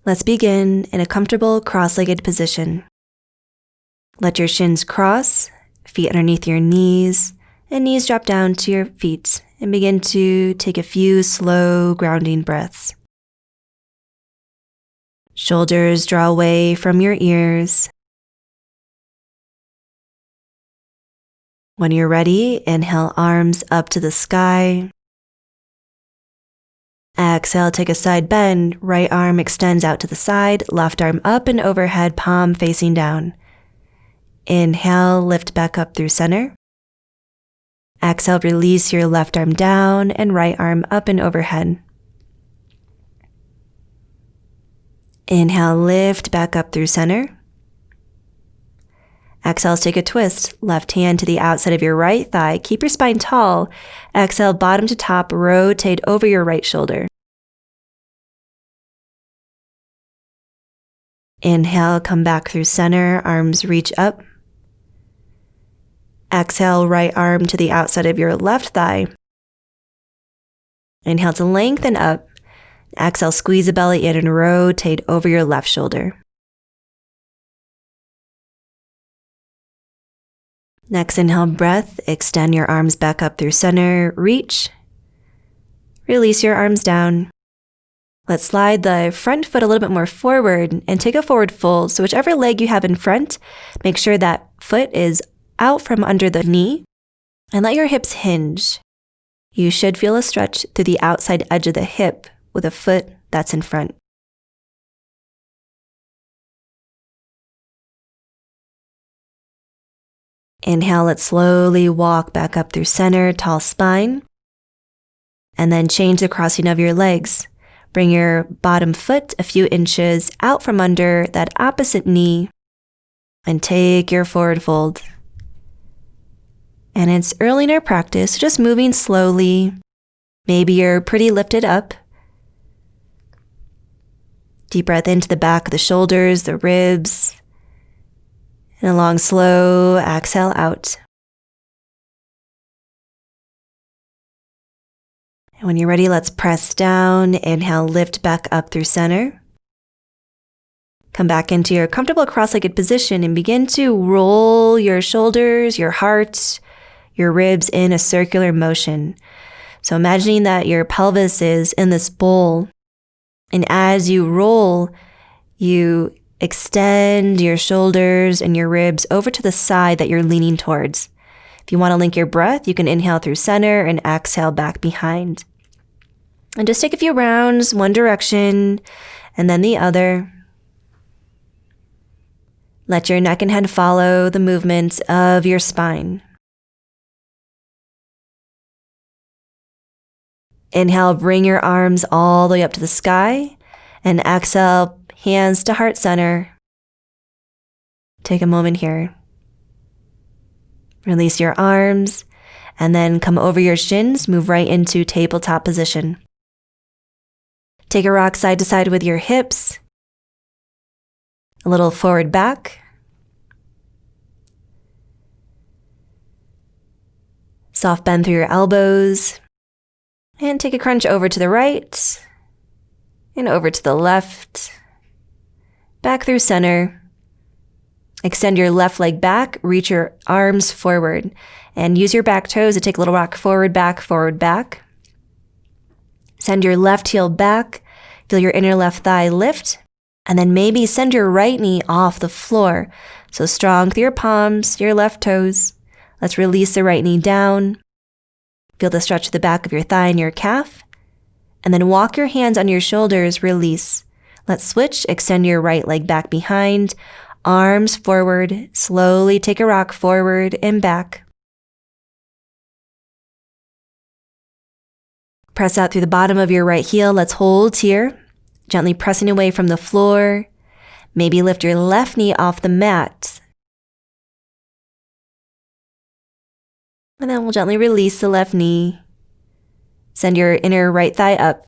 Let's begin in a comfortable cross-legged position. Let your shins cross, feet underneath your knees, and knees drop down to your feet, and begin to take a few slow grounding breaths. Shoulders draw away from your ears. When you're ready, inhale arms up to the sky. Exhale, take a side bend. Right arm extends out to the side, left arm up and overhead, palm facing down. Inhale, lift back up through center. Exhale, release your left arm down and right arm up and overhead. Inhale, lift back up through center. Exhale, take a twist. Left hand to the outside of your right thigh. Keep your spine tall. Exhale, bottom to top, rotate over your right shoulder. Inhale, come back through center, arms reach up. Exhale, right arm to the outside of your left thigh. Inhale to lengthen up. Exhale, squeeze the belly in and rotate over your left shoulder. Next, inhale, breath. Extend your arms back up through center. Reach. Release your arms down. Let's slide the front foot a little bit more forward and take a forward fold. So whichever leg you have in front, make sure that foot is out from under the knee and let your hips hinge. You should feel a stretch through the outside edge of the hip with a foot that's in front. Inhale, let's slowly walk back up through center, tall spine, and then change the crossing of your legs. Bring your bottom foot a few inches out from under that opposite knee and take your forward fold. And it's early in our practice, just moving slowly. Maybe you're pretty lifted up. Deep breath into the back of the shoulders, the ribs, and a long, slow exhale out. And when you're ready, let's press down. Inhale, lift back up through center. Come back into your comfortable cross-legged position and begin to roll your shoulders, your heart, your ribs in a circular motion. So imagining that your pelvis is in this bowl. And as you roll, you extend your shoulders and your ribs over to the side that you're leaning towards. If you want to link your breath, you can inhale through center and exhale back behind. And just take a few rounds, one direction and then the other. Let your neck and head follow the movements of your spine. Inhale, bring your arms all the way up to the sky, and exhale, hands to heart center. Take a moment here. Release your arms, and then come over your shins, move right into tabletop position. Take a rock side to side with your hips, a little forward back. Soft bend through your elbows. And take a crunch over to the right and over to the left. Back through center. Extend your left leg back, reach your arms forward, and use your back toes to take a little rock forward, back, forward, back. Send your left heel back, feel your inner left thigh lift, and then maybe send your right knee off the floor. So strong through your palms, your left toes. Let's release the right knee down. Feel the stretch of the back of your thigh and your calf. And then walk your hands on your shoulders, release. Let's switch, extend your right leg back behind, arms forward, slowly take a rock forward and back. Press out through the bottom of your right heel. Let's hold here, gently pressing away from the floor. Maybe lift your left knee off the mat. And then we'll gently release the left knee. Send your inner right thigh up.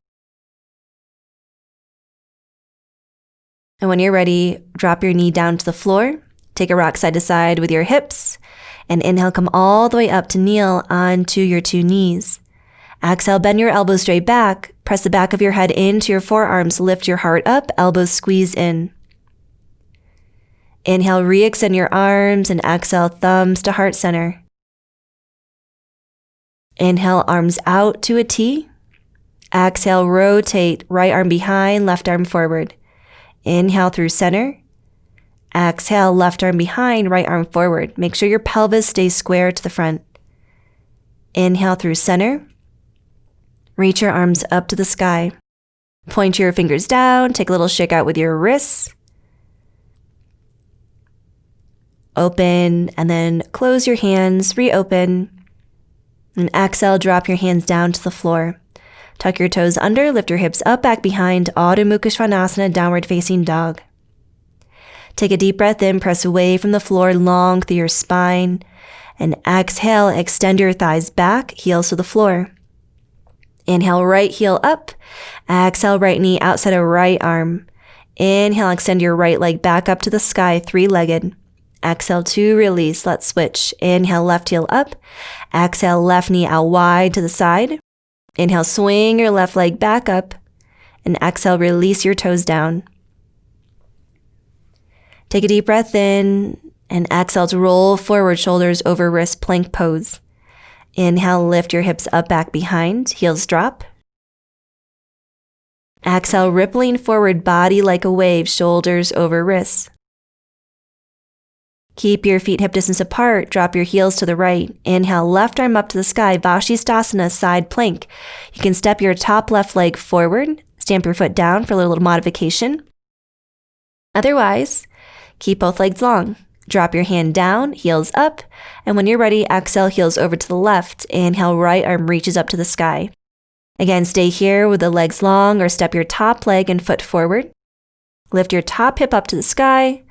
And when you're ready, drop your knee down to the floor. Take a rock side to side with your hips. And inhale, come all the way up to kneel onto your two knees. Exhale, bend your elbows straight back. Press the back of your head into your forearms. Lift your heart up, elbows squeeze in. Inhale, re-extend your arms, and exhale, thumbs to heart center. Inhale, arms out to a T. Exhale, rotate, right arm behind, left arm forward. Inhale through center. Exhale, left arm behind, right arm forward. Make sure your pelvis stays square to the front. Inhale through center. Reach your arms up to the sky. Point your fingers down. Take a little shake out with your wrists. Open and then close your hands, reopen. And exhale, drop your hands down to the floor. Tuck your toes under, lift your hips up, back behind, Adho Mukha Svanasana, downward facing dog. Take a deep breath in, press away from the floor, long through your spine. And exhale, extend your thighs back, heels to the floor. Inhale, right heel up. Exhale, right knee outside of right arm. Inhale, extend your right leg back up to the sky, three-legged. Exhale to release, let's switch. Inhale, left heel up. Exhale, left knee out wide to the side. Inhale, swing your left leg back up. And exhale, release your toes down. Take a deep breath in and exhale to roll forward, shoulders over wrist, plank pose. Inhale, lift your hips up, back behind, heels drop. Exhale, rippling forward, body like a wave, shoulders over wrists. Keep your feet hip distance apart, drop your heels to the right. Inhale, left arm up to the sky, Vashisthasana, side plank. You can step your top left leg forward, stamp your foot down for a little modification. Otherwise, keep both legs long. Drop your hand down, heels up, and when you're ready, exhale, heels over to the left. Inhale, right arm reaches up to the sky. Again, stay here with the legs long or step your top leg and foot forward. Lift your top hip up to the sky.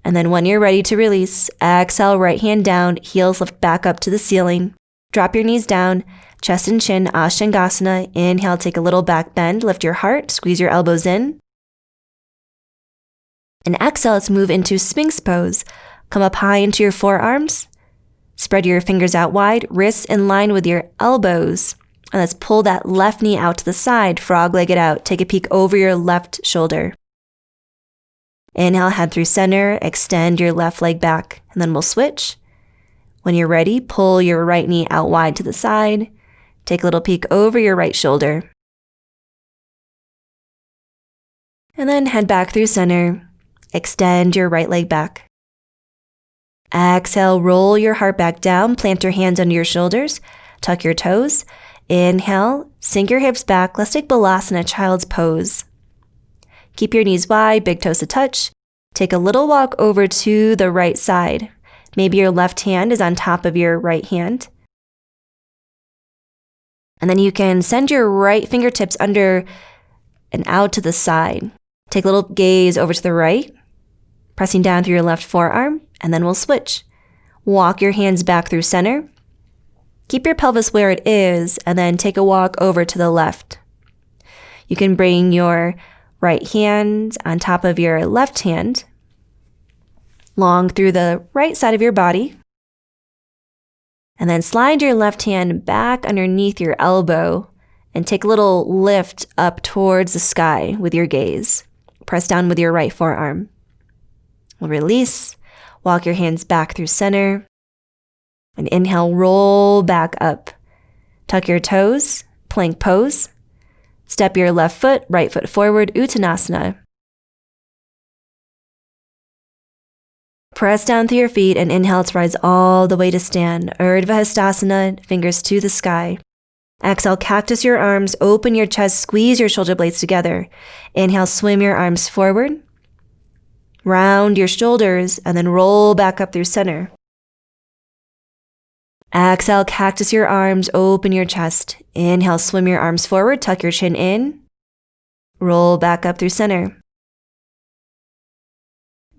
And then when you're ready to release, exhale, right hand down, heels lift back up to the ceiling. Drop your knees down, chest and chin, Ashtanga. Inhale, take a little back bend, lift your heart, squeeze your elbows in. And exhale, let's move into Sphinx pose. Come up high into your forearms. Spread your fingers out wide, wrists in line with your elbows. And let's pull that left knee out to the side, frog-legged out. Take a peek over your left shoulder. Inhale, head through center, extend your left leg back, and then we'll switch. When you're ready, pull your right knee out wide to the side. Take a little peek over your right shoulder. And then head back through center. Extend your right leg back. Exhale, roll your heart back down, plant your hands under your shoulders, tuck your toes. Inhale, sink your hips back. Let's take Balasana, child's pose. Keep your knees wide, big toes to touch. Take a little walk over to the right side. Maybe your left hand is on top of your right hand. And then you can send your right fingertips under and out to the side. Take a little gaze over to the right, pressing down through your left forearm, and then we'll switch. Walk your hands back through center. Keep your pelvis where it is, and then take a walk over to the left. You can bring your right hand on top of your left hand, long through the right side of your body, and then slide your left hand back underneath your elbow and take a little lift up towards the sky with your gaze. Press down with your right forearm. We'll release. Walk your hands back through center. And inhale, roll back up. Tuck your toes, plank pose. Step your left foot, right foot forward, Uttanasana. Press down through your feet and inhale to rise all the way to stand. Urdhva Hastasana, fingers to the sky. Exhale, cactus your arms, open your chest, squeeze your shoulder blades together. Inhale, swim your arms forward. Round your shoulders and then roll back up through center. Exhale, cactus your arms, open your chest. Inhale, swim your arms forward, tuck your chin in. Roll back up through center.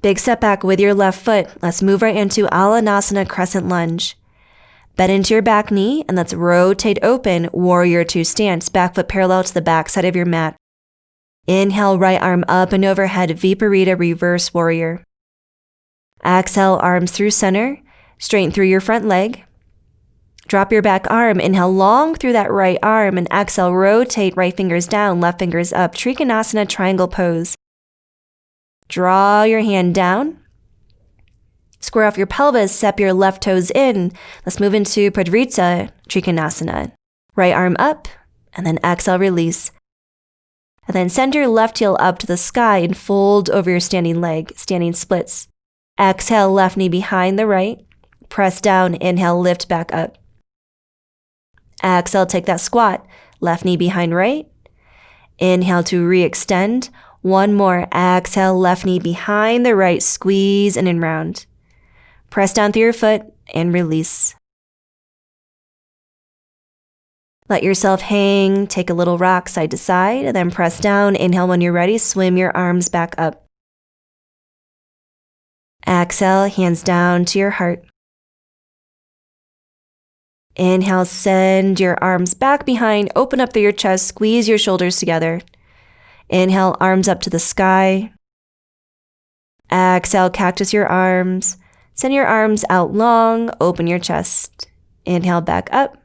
Big step back with your left foot. Let's move right into Alanasana, crescent lunge. Bend into your back knee and let's rotate open, warrior two stance, back foot parallel to the back side of your mat. Inhale, right arm up and overhead, Viparita, reverse warrior. Exhale, arms through center, straighten through your front leg. Drop your back arm. Inhale long through that right arm and exhale, rotate right fingers down, left fingers up. Trikonasana triangle pose. Draw your hand down. Square off your pelvis, step your left toes in. Let's move into Pradrita Trikonasana. Right arm up, and then exhale, release. And then send your left heel up to the sky and fold over your standing leg, standing splits. Exhale, left knee behind the right. Press down, inhale, lift back up. Exhale, take that squat. Left knee behind right. Inhale to re-extend. One more. Exhale, left knee behind the right. Squeeze in and round. Press down through your foot and release. Let yourself hang. Take a little rock side to side and then press down. Inhale when you're ready. Swim your arms back up. Exhale, hands down to your heart. Inhale, send your arms back behind, open up through your chest, squeeze your shoulders together. Inhale, arms up to the sky. Exhale, cactus your arms. Send your arms out long, open your chest. Inhale, back up.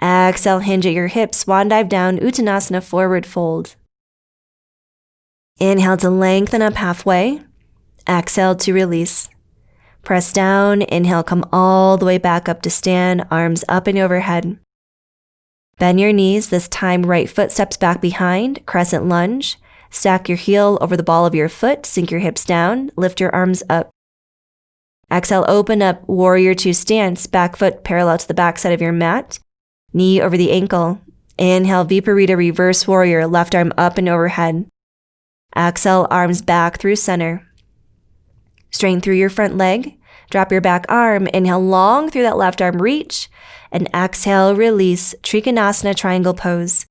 Exhale, hinge at your hips, swan dive down, Uttanasana, forward fold. Inhale to lengthen up halfway. Exhale to release. Press down, inhale, come all the way back up to stand, arms up and overhead. Bend your knees, this time right foot steps back behind, crescent lunge. Stack your heel over the ball of your foot, sink your hips down, lift your arms up. Exhale, open up, warrior two stance, back foot parallel to the back side of your mat, knee over the ankle. Inhale, Viparita reverse warrior, left arm up and overhead. Exhale, arms back through center. Straighten through your front leg. Drop your back arm. Inhale long through that left arm, reach. And exhale, release. Trikonasana triangle pose.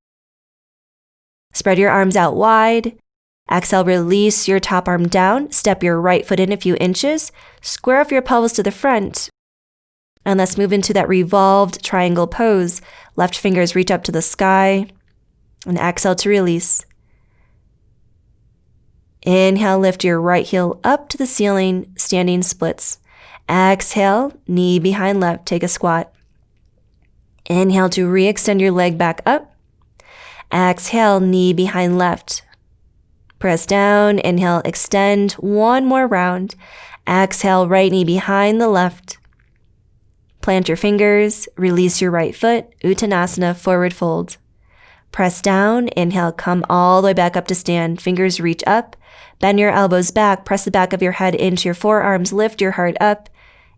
Spread your arms out wide. Exhale, release your top arm down. Step your right foot in a few inches. Square off your pelvis to the front. And let's move into that revolved triangle pose. Left fingers reach up to the sky. And exhale to release. Inhale, lift your right heel up to the ceiling, standing splits. Exhale, knee behind left, take a squat. Inhale to re-extend your leg back up. Exhale, knee behind left. Press down, inhale, extend, one more round. Exhale, right knee behind the left. Plant your fingers, release your right foot, Uttanasana, forward fold. Press down, inhale, come all the way back up to stand, fingers reach up. Bend your elbows back, press the back of your head into your forearms, lift your heart up.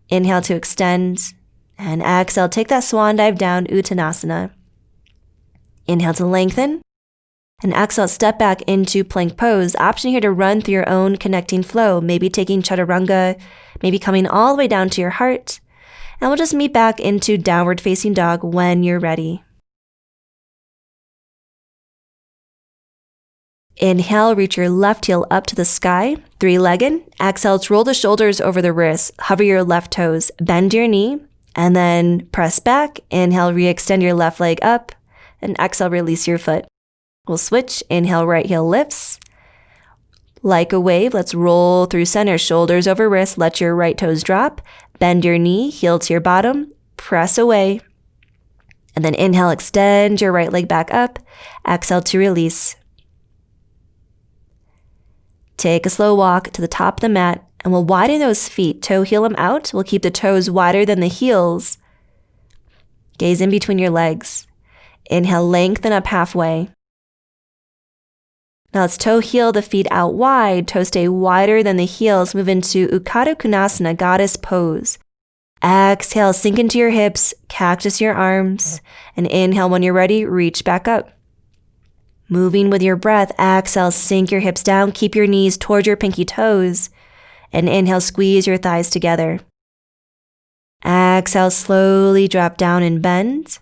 Inhale to extend, and exhale, take that swan dive down, Uttanasana. Inhale to lengthen, and exhale, step back into plank pose. Option here to run through your own connecting flow, maybe taking chaturanga, maybe coming all the way down to your heart. And we'll just meet back into downward facing dog when you're ready. Inhale, reach your left heel up to the sky, three-legged. Exhale, roll the shoulders over the wrists, hover your left toes, bend your knee, and then press back. Inhale, re-extend your left leg up, and exhale, release your foot. We'll switch. Inhale, right heel lifts. Like a wave, let's roll through center, shoulders over wrists, let your right toes drop, bend your knee, heel to your bottom, press away. And then inhale, extend your right leg back up, exhale to release. Take a slow walk to the top of the mat, and we'll widen those feet. Toe heel them out. We'll keep the toes wider than the heels. Gaze in between your legs. Inhale, lengthen up halfway. Now let's toe heel the feet out wide. Toes stay wider than the heels. Move into Ukkata Konasana, goddess pose. Exhale, sink into your hips, cactus your arms, and inhale when you're ready, reach back up. Moving with your breath, exhale, sink your hips down, keep your knees toward your pinky toes, and inhale, squeeze your thighs together. Exhale, slowly drop down and bend.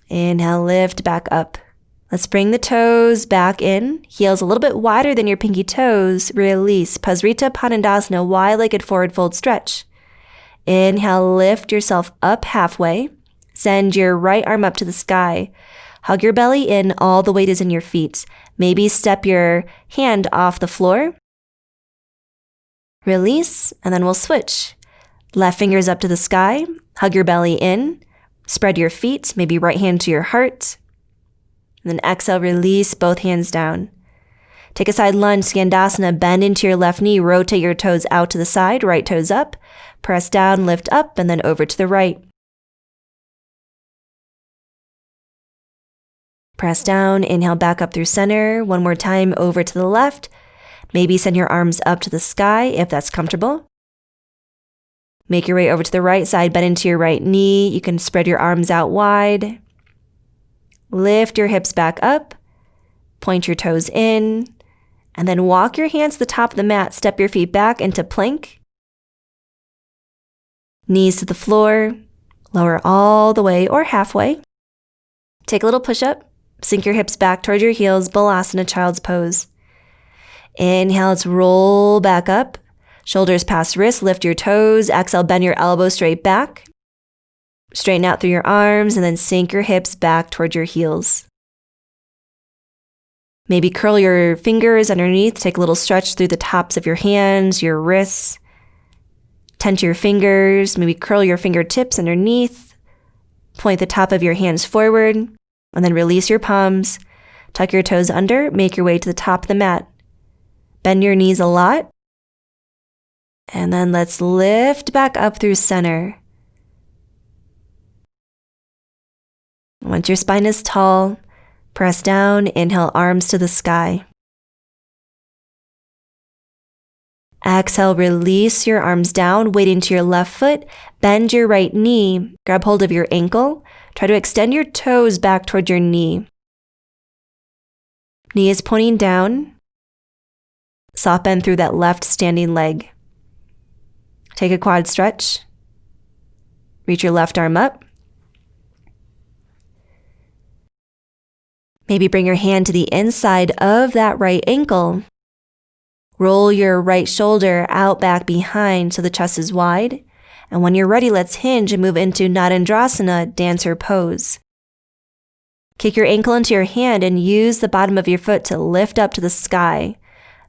Inhale, lift back up. Let's bring the toes back in, heels a little bit wider than your pinky toes, release. Pasrita Padandasana, wide-legged forward fold stretch. Inhale, lift yourself up halfway, send your right arm up to the sky. Hug your belly in, all the weight is in your feet. Maybe step your hand off the floor. Release, and then we'll switch. Left fingers up to the sky. Hug your belly in. Spread your feet, maybe right hand to your heart. And then exhale, release both hands down. Take a side lunge, Skandasana, bend into your left knee, rotate your toes out to the side, right toes up, press down, lift up, and then over to the right. Press down, inhale back up through center, one more time over to the left. Maybe send your arms up to the sky if that's comfortable. Make your way over to the right side, bend into your right knee. You can spread your arms out wide. Lift your hips back up, point your toes in, and then walk your hands to the top of the mat. Step your feet back into plank. Knees to the floor, lower all the way or halfway. Take a little push-up, sink your hips back towards your heels, Balasana, child's pose. Inhale, let's roll back up. Shoulders past wrists, lift your toes. Exhale, bend your elbows straight back. Straighten out through your arms and then sink your hips back towards your heels. Maybe curl your fingers underneath. Take a little stretch through the tops of your hands, your wrists. Tense your fingers. Maybe curl your fingertips underneath. Point the top of your hands forward and then release your palms. Tuck your toes under. Make your way to the top of the mat. Bend your knees a lot. And then let's lift back up through center. Once your spine is tall, press down, inhale, arms to the sky. Exhale, release your arms down, weight into your left foot, bend your right knee, grab hold of your ankle, try to extend your toes back toward your knee. Knee is pointing down, soft bend through that left standing leg. Take a quad stretch, reach your left arm up. Maybe bring your hand to the inside of that right ankle. Roll your right shoulder out back behind so the chest is wide. And when you're ready, let's hinge and move into Narendrasana, dancer pose. Kick your ankle into your hand and use the bottom of your foot to lift up to the sky.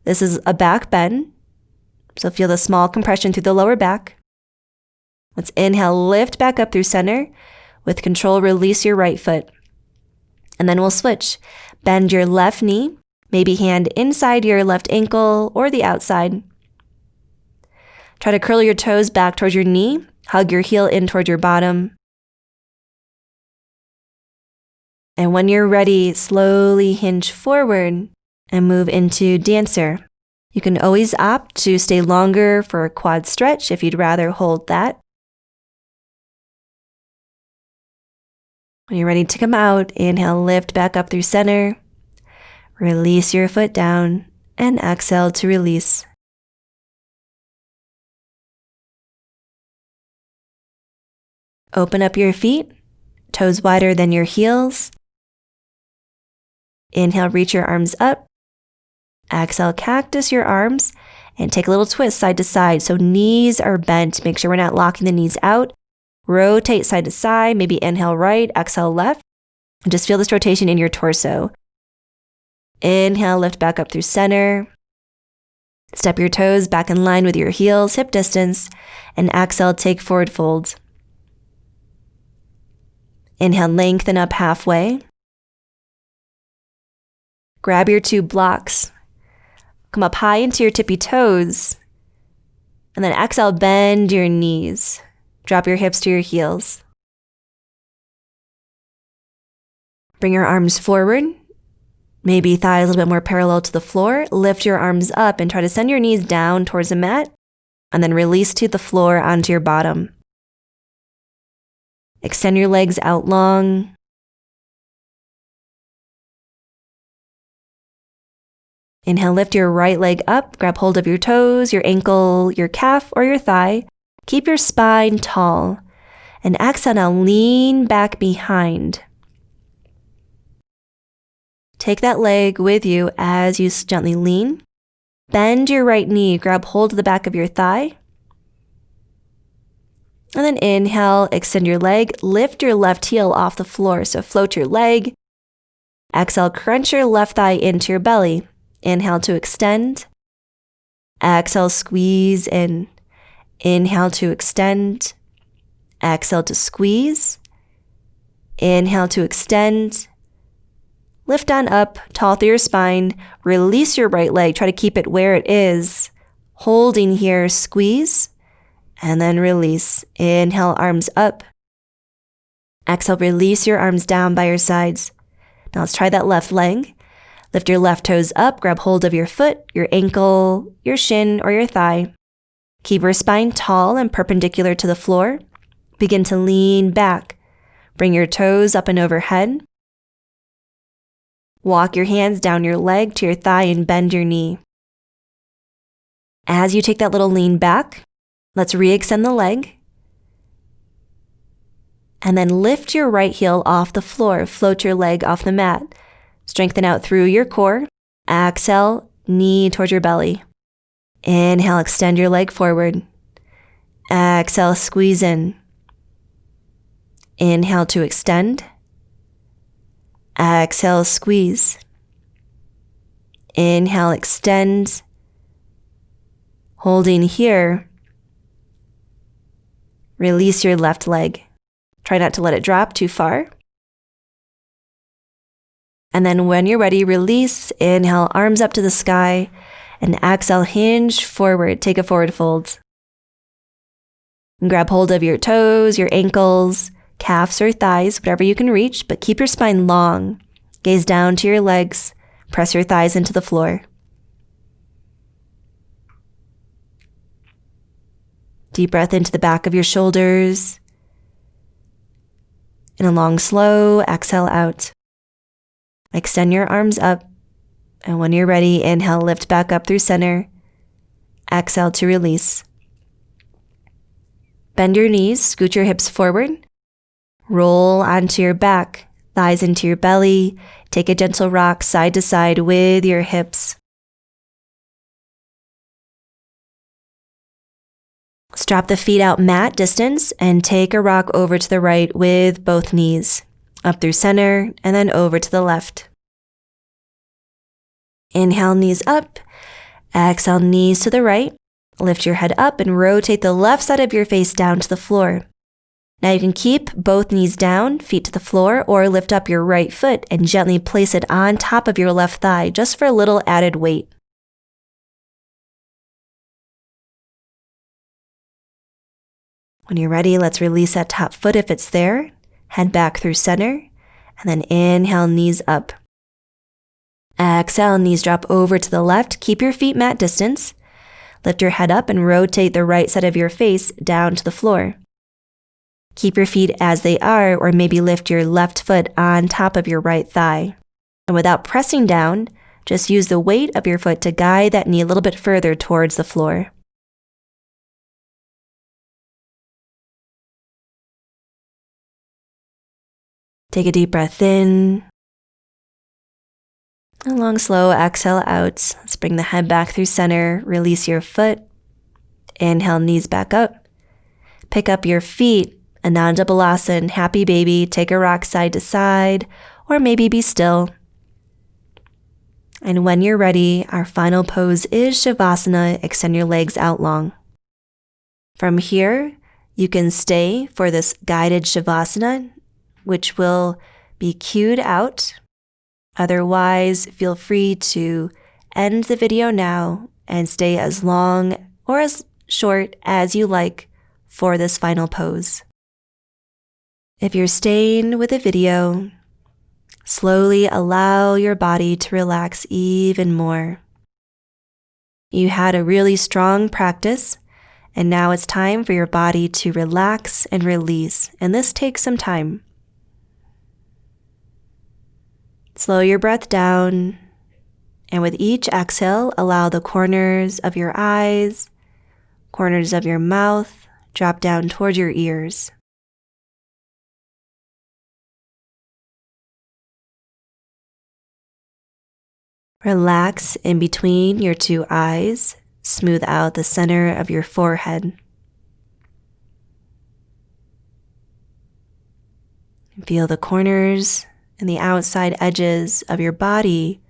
This is a back bend, so feel the small compression through the lower back. Let's inhale, lift back up through center. With control, release your right foot. And then we'll switch. Bend your left knee, maybe hand inside your left ankle or the outside. Try to curl your toes back towards your knee. Hug your heel in toward your bottom. And when you're ready, slowly hinge forward and move into dancer. You can always opt to stay longer for a quad stretch if you'd rather hold that. When you're ready to come out, inhale, lift back up through center. Release your foot down and exhale to release. Open up your feet, toes wider than your heels. Inhale, reach your arms up. Exhale, cactus your arms and take a little twist side to side. So knees are bent. Make sure we're not locking the knees out. Rotate side to side. Maybe inhale right, exhale left. And just feel this rotation in your torso. Inhale, lift back up through center. Step your toes back in line with your heels, hip distance. And exhale, take forward fold. Inhale, lengthen up halfway. Grab your two blocks. Come up high into your tippy toes. And then exhale, bend your knees. Drop your hips to your heels. Bring your arms forward. Maybe thighs a little bit more parallel to the floor. Lift your arms up and try to send your knees down towards the mat. And then release to the floor onto your bottom. Extend your legs out long. Inhale, lift your right leg up. Grab hold of your toes, your ankle, your calf, or your thigh. Keep your spine tall. And exhale, now lean back behind. Take that leg with you as you gently lean. Bend your right knee. Grab hold of the back of your thigh. And then inhale, extend your leg. Lift your left heel off the floor. So float your leg. Exhale, crunch your left thigh into your belly. Inhale to extend. Exhale, squeeze in. Inhale to extend. Exhale to squeeze. Inhale to extend. Lift on up, tall through your spine. Release your right leg. Try to keep it where it is. Holding here, squeeze, and then release. Inhale, arms up. Exhale, release your arms down by your sides. Now let's try that left leg. Lift your left toes up, grab hold of your foot, your ankle, your shin, or your thigh. Keep your spine tall and perpendicular to the floor. Begin to lean back. Bring your toes up and overhead. Walk your hands down your leg to your thigh and bend your knee. As you take that little lean back, let's re-extend the leg. And then lift your right heel off the floor. Float your leg off the mat. Strengthen out through your core. Exhale, knee towards your belly. Inhale, extend your leg forward. Exhale, squeeze in. Inhale to extend. Exhale, squeeze. Inhale, extend. Holding here. Release your left leg. Try not to let it drop too far. And then when you're ready, release. Inhale, arms up to the sky. And exhale, hinge forward. Take a forward fold. And grab hold of your toes, your ankles, calves or thighs, whatever you can reach, but keep your spine long. Gaze down to your legs. Press your thighs into the floor. Deep breath into the back of your shoulders. And a long, slow exhale out. Extend your arms up. And when you're ready, inhale, lift back up through center. Exhale to release. Bend your knees, scoot your hips forward. Roll onto your back, thighs into your belly. Take a gentle rock side to side with your hips. Strap the feet out mat distance and take a rock over to the right with both knees. Up through center and then over to the left. Inhale, knees up. Exhale, knees to the right. Lift your head up and rotate the left side of your face down to the floor. Now you can keep both knees down, feet to the floor, or lift up your right foot and gently place it on top of your left thigh just for a little added weight. When you're ready, let's release that top foot if it's there. Head back through center, and then inhale, knees up. Exhale, knees drop over to the left. Keep your feet mat distance. Lift your head up and rotate the right side of your face down to the floor. Keep your feet as they are, or maybe lift your left foot on top of your right thigh. And without pressing down, just use the weight of your foot to guide that knee a little bit further towards the floor. Take a deep breath in. A long, slow exhale out. Let's bring the head back through center. Release your foot. Inhale, knees back up. Pick up your feet. Ananda Balasana, happy baby. Take a rock side to side, or maybe be still. And when you're ready, our final pose is Shavasana. Extend your legs out long. From here, you can stay for this guided Shavasana, which will be cued out. Otherwise, feel free to end the video now and stay as long or as short as you like for this final pose. If you're staying with the video, slowly allow your body to relax even more. You had a really strong practice, and now it's time for your body to relax and release, and this takes some time. Slow your breath down, and with each exhale, allow the corners of your eyes, corners of your mouth, drop down toward your ears. Relax in between your two eyes. Smooth out the center of your forehead. Feel the corners and the outside edges of your body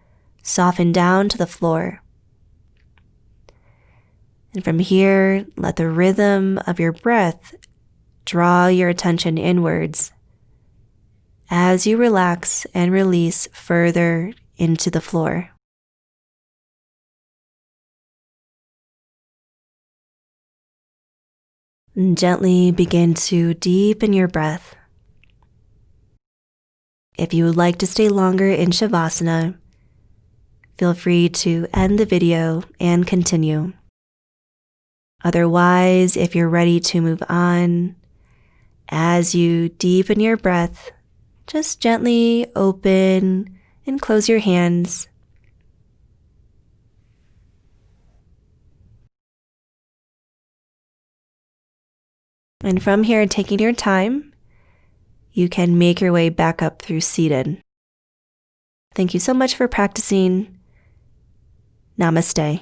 soften down to the floor. And from here, let the rhythm of your breath draw your attention inwards as you relax and release further into the floor. And gently begin to deepen your breath. If you would like to stay longer in Shavasana, feel free to end the video and continue. Otherwise, if you're ready to move on, as you deepen your breath, just gently open and close your hands. And from here, taking your time, you can make your way back up through seated. Thank you so much for practicing. Namaste.